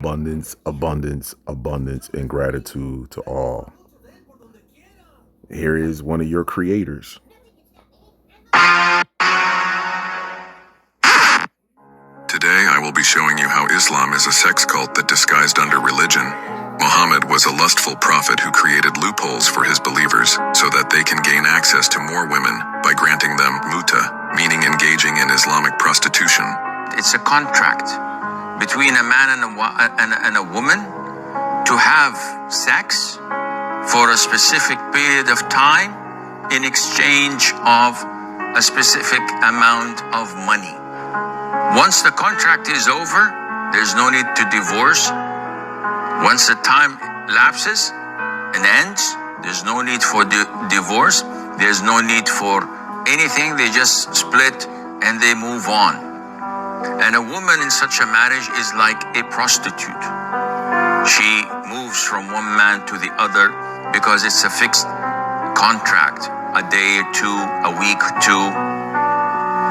Abundance, abundance, abundance, and gratitude to all. Here is one of your creators. Today I will be showing you how Islam is a sex cult that disguised under religion. Muhammad was a lustful prophet who created loopholes for his believers so that they can gain access to more women by granting them muta, meaning engaging in Islamic prostitution. It's a contract between a man and a woman to have sex for a specific period of time in exchange of a specific amount of money. Once the contract is over, there's no need to divorce. Once the time lapses and ends, there's no need for divorce. There's no need for anything. They just split and they move on. And a woman in such a marriage is like a prostitute. She moves from one man to the other because it's a fixed contract, a day or two, a week or two,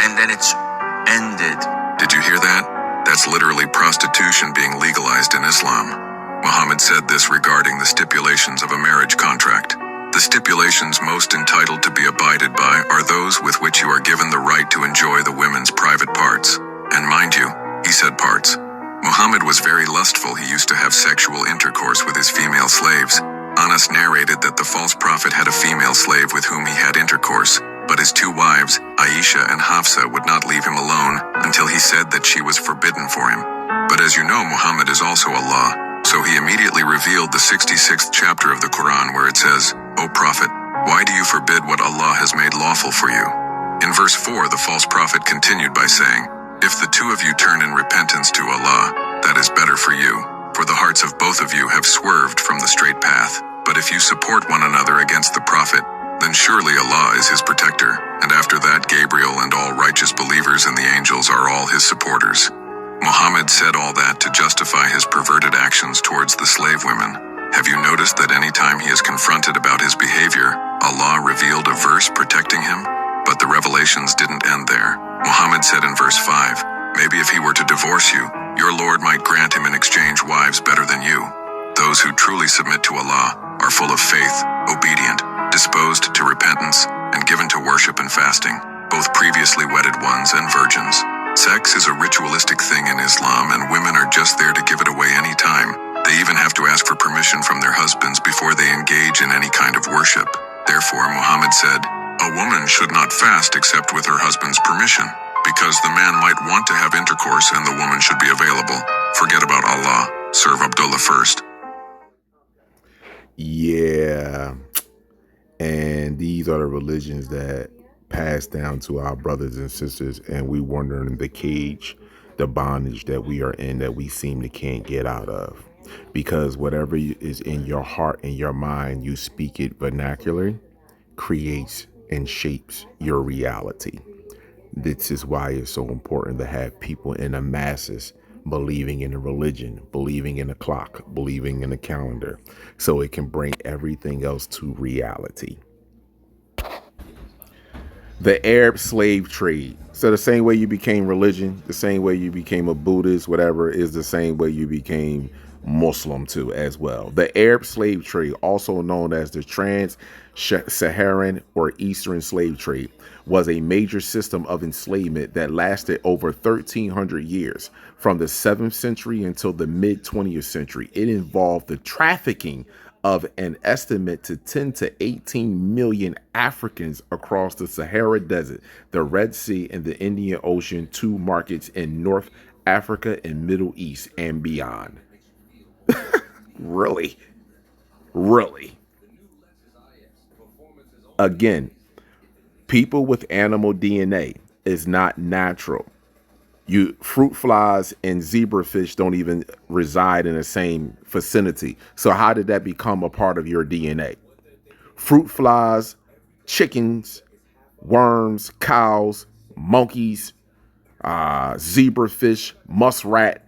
and then it's ended. Did you hear that? That's literally prostitution being legalized in Islam. Muhammad said this regarding the stipulations of a marriage contract. The stipulations most entitled to be abided by are those with which you are given the right to enjoy the women's private parts. And mind you, he said parts. Muhammad was very lustful. He used to have sexual intercourse with his female slaves. Anas narrated that the false prophet had a female slave with whom he had intercourse, but his two wives, Aisha and Hafsa, would not leave him alone until he said that she was forbidden for him. But as you know, Muhammad is also Allah, so he immediately revealed the 66th chapter of the Quran where it says, "O Prophet, why do you forbid what Allah has made lawful for you?" In verse 4, the false prophet continued by saying, "If the two of you turn in repentance to Allah, that is better for you, for the hearts of both of you have swerved from the straight path. But if you support one another against the prophet, then surely Allah is his protector, and after that Gabriel and all righteous believers and the angels are all his supporters." Muhammad said all that to justify his perverted actions towards the slave women. Have you noticed that any time he is confronted about his behavior, Allah revealed a verse protecting him? But the revelations didn't end there. Muhammad said in verse 5, "Maybe if he were to divorce you, your Lord might grant him in exchange wives better than you. Those who truly submit to Allah are full of faith, obedient, disposed to repentance, and given to worship and fasting, both previously wedded ones and virgins." Sex is a ritualistic thing in Islam, and women are just there to give it away any time. They even have to ask for permission from their husbands before they engage in any kind of worship. Therefore, Muhammad said, "A woman should not fast except with her husband's permission, because the man might want to have intercourse and the woman should be available. Forget about Allah. Serve Abdullah first." Yeah. And these are the religions that pass down to our brothers and sisters, and we wondering the cage, the bondage that we are in, that we seem to can't get out of. Because whatever is in your heart and your mind, you speak it vernacularly, creates and shapes your reality. This is why it's so important to have people in the masses believing in a religion, believing in a clock, believing in a calendar, so it can bring everything else to reality. The Arab slave trade. So the same way you became religion, the same way you became a Buddhist, whatever, is the same way you became Muslim too as well. The Arab slave trade, also known as the Trans-Saharan or Eastern slave trade, was a major system of enslavement that lasted over 1,300 years, from the 7th century until the mid-20th century. It involved the trafficking of an estimate to 10 to 18 million Africans across the Sahara Desert, the Red Sea, and the Indian Ocean to markets in North Africa and Middle East and beyond. Really? Really? Again, people with animal DNA is not natural. Fruit flies and zebrafish don't even reside in the same vicinity. So how did that become a part of your DNA? Fruit flies, chickens, worms, cows, monkeys, zebrafish, muskrat.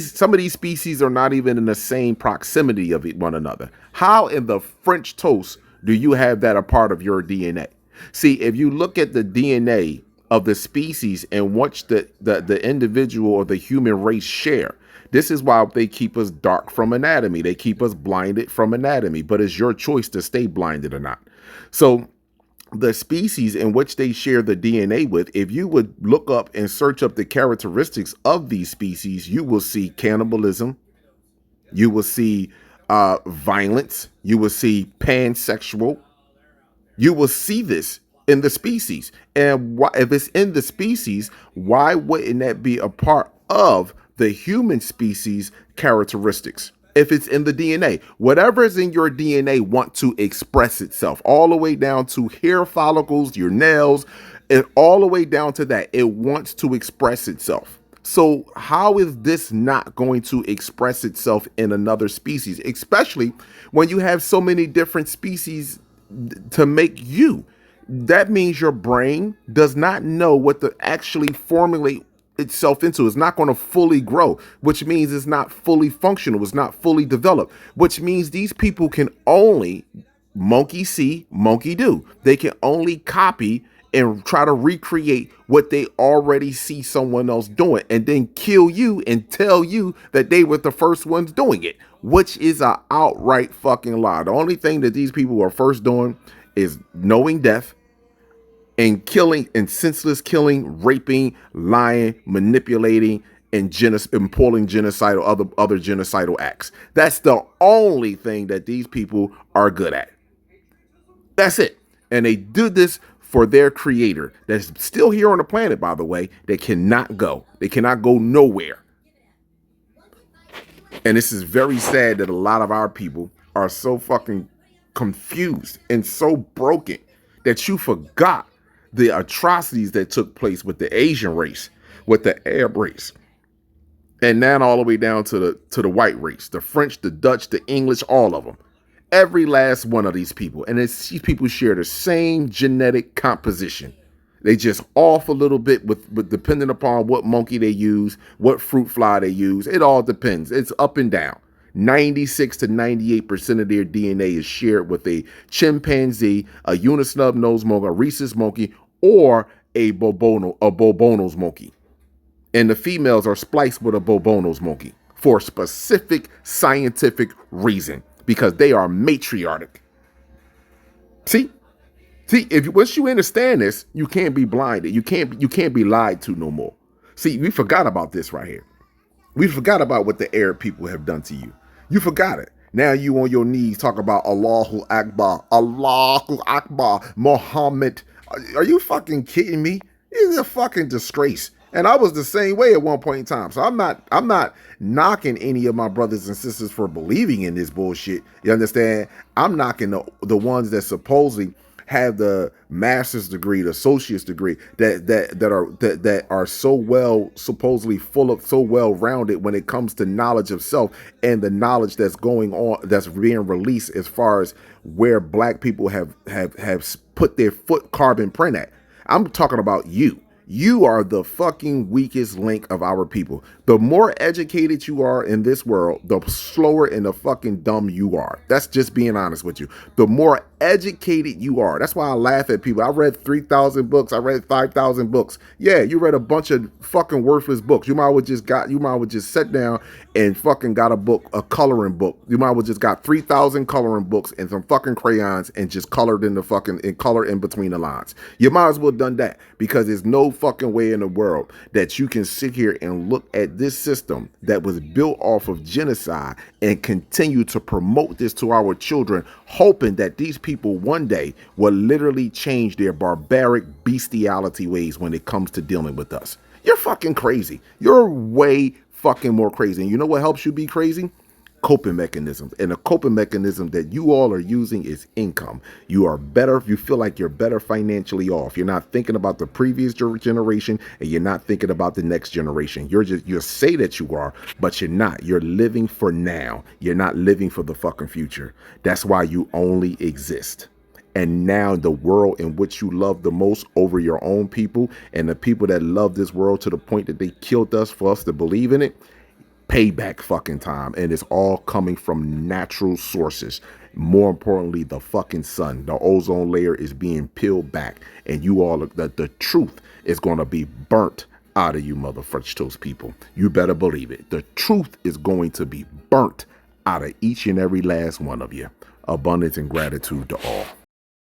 Some of these species are not even in the same proximity of one another. How in the French toast do you have that a part of your DNA? See, if you look at the DNA of the species and what the individual or the human race share, This is why they keep us dark from anatomy. They keep us blinded from anatomy, but it's your choice to stay blinded or not. So the species in which they share the DNA with, if you would look up and search up the characteristics of these species, you will see cannibalism, you will see violence, you will see pansexual, you will see this in the species. And why, if it's in the species, why wouldn't that be a part of the human species characteristics? If it's in the DNA, whatever is in your DNA want to express itself all the way down to hair follicles, your nails, and all the way down to that. It wants to express itself. So how is this not going to express itself in another species, especially when you have so many different species to make you? That means your brain does not know what to actually formulate itself into. It's not going to fully grow, which means it's not fully functional. It's not fully developed, which means these people can only monkey see, monkey do. They can only copy and try to recreate what they already see someone else doing, and then kill you and tell you that they were the first ones doing it, which is an outright fucking lie. The only thing that these people are first doing is knowing death and killing, and senseless killing, raping, lying, manipulating, and pulling genocidal, other genocidal acts. That's the only thing that these people are good at. That's it. And they do this for their creator that's still here on the planet, by the way. They cannot go. They cannot go nowhere. And this is very sad that a lot of our people are so fucking confused and so broken that you forgot the atrocities that took place with the Asian race, with the Arab race, and now all the way down to the white race, the French, the Dutch, the English, all of them. Every last one of these people. And these people share the same genetic composition. They just off a little bit with depending upon what monkey they use, what fruit fly they use. It all depends. It's up and down. 96 to 98% of their DNA is shared with a chimpanzee, a unisnub nose monkey, a rhesus monkey, or a bobonos monkey. And the females are spliced with a bobonos monkey for a specific scientific reason, because they are matriarchic. See, if once you understand this, you can't be blinded. You can't be lied to no more. See, we forgot about this right here. We forgot about what the Arab people have done to you. You forgot it. Now you on your knees talk about Allahu Akbar, Allahu Akbar, Muhammad. Are you fucking kidding me? It's a fucking disgrace. And I was the same way at one point in time. So I'm not knocking any of my brothers and sisters for believing in this bullshit. You understand? I'm knocking the ones that supposedly have the master's degree, the associate's degree, that are so well, supposedly full of, so well rounded when it comes to knowledge of self and the knowledge that's going on, that's being released as far as where black people have put their foot carbon print at. I'm talking about you. You are the fucking weakest link of our people. The more educated you are in this world, the slower and the fucking dumb you are. That's just being honest with you. The more educated you are. That's why I laugh at people. I read 3,000 books. I read 5,000 books. Yeah, you read a bunch of fucking worthless books. You might have just sat down and fucking got a book, a coloring book. You might have just got 3,000 coloring books and some fucking crayons and just colored in the fucking, and color in between the lines. You might as well done that, because there's no fucking way in the world that you can sit here and look at this system that was built off of genocide and continue to promote this to our children, hoping that these people one day will literally change their barbaric bestiality ways when it comes to dealing with us. You're fucking crazy. You're way fucking more crazy. And you know what helps you be crazy? Coping mechanisms. And the coping mechanism that you all are using is income. You are better. You feel like you're better financially off. You're not thinking about the previous generation, and you're not thinking about the next generation. You say that you are, but you're not. You're living for now. You're not living for the fucking future. That's why you only exist. And now the world in which you love the most over your own people, and the people that love this world to the point that they killed us for us to believe in it, payback fucking time. And it's all coming from natural sources. More importantly, the fucking sun, the ozone layer is being peeled back, and you all, the truth is going to be burnt out of you mother French toast people. You better believe it. The truth is going to be burnt out of each and every last one of you. Abundance and gratitude to all.